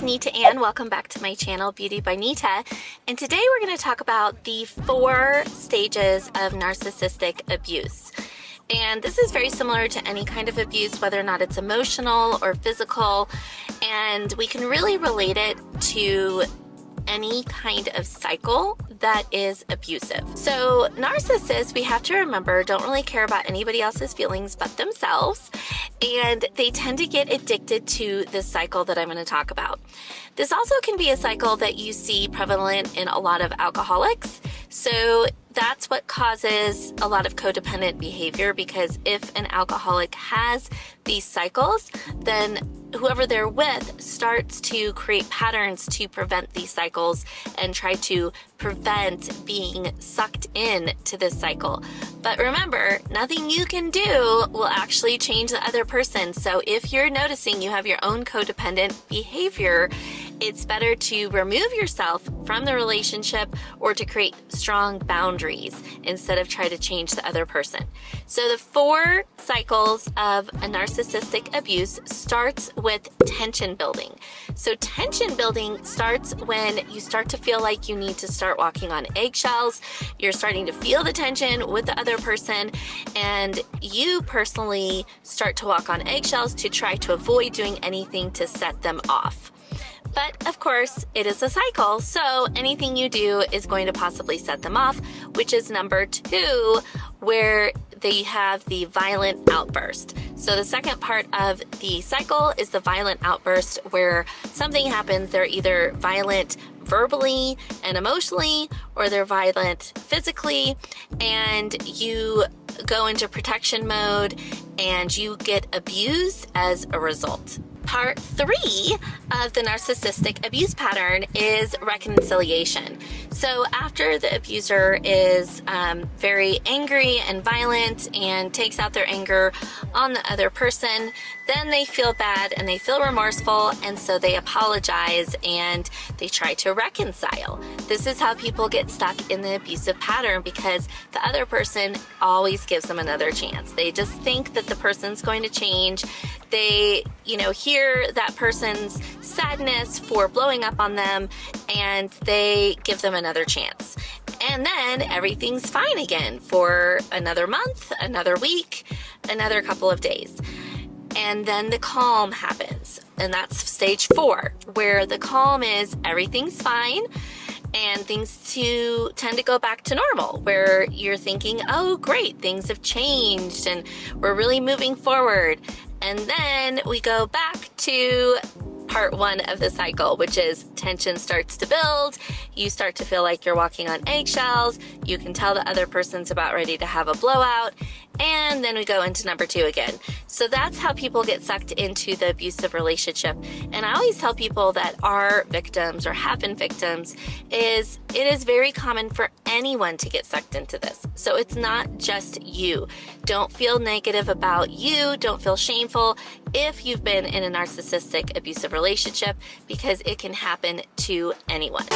is Nita Ann. Welcome back to my channel, Beauty by Nita. And today we're going to talk about the 4 stages of narcissistic abuse. And this is very similar to any kind of abuse, whether or not it's emotional or physical. And we can really relate it to any kind of cycle that is abusive. So narcissists, we have to remember, don't really care about anybody else's feelings but themselves, and they tend to get addicted to this cycle that I'm going to talk about. This also can be a cycle that you see prevalent in a lot of alcoholics. So that's what causes a lot of codependent behavior, because if an alcoholic has these cycles, then whoever they're with starts to create patterns to prevent these cycles and try to prevent being sucked in to this cycle. But remember, nothing you can do will actually change the other person. So if you're noticing you have your own codependent behavior, it's better to remove yourself from the relationship or to create strong boundaries instead of try to change the other person. So the 4 cycles of a narcissistic abuse starts with tension building. So tension building starts when you start to feel like you need to start walking on eggshells. You're starting to feel the tension with the other person, and you personally start to walk on eggshells to try to avoid doing anything to set them off. But of course, it is a cycle, so anything you do is going to possibly set them off, which is number 2, where they have the violent outburst. So the second part of the cycle is the violent outburst, where something happens. They're either violent verbally and emotionally, or they're violent physically, and you go into protection mode and you get abused as a result. Part 3 of the narcissistic abuse pattern is reconciliation. So after the abuser is very angry and violent and takes out their anger on the other person, then they feel bad and they feel remorseful, and so they apologize and they try to reconcile. This is how people get stuck in the abusive pattern, because the other person always gives them another chance. They just think that the person's going to change. They, hear that person's sadness for blowing up on them, and they give them another chance. And then everything's fine again for another month, another week, another couple of days. And then the calm happens. And that's stage 4, where the calm is everything's fine and things tend to go back to normal, where you're thinking, oh, great, things have changed and we're really moving forward. And then we go back to part 1 of the cycle, which is tension starts to build. You start to feel like you're walking on eggshells. You can tell the other person's about ready to have a blowout. And then we go into number 2 again. So that's how people get sucked into the abusive relationship. And I always tell people that are victims or have been victims it is very common for anyone to get sucked into this. So it's not just you. Don't feel negative about you. Don't feel shameful if you've been in a narcissistic abusive relationship, because it can happen to anyone.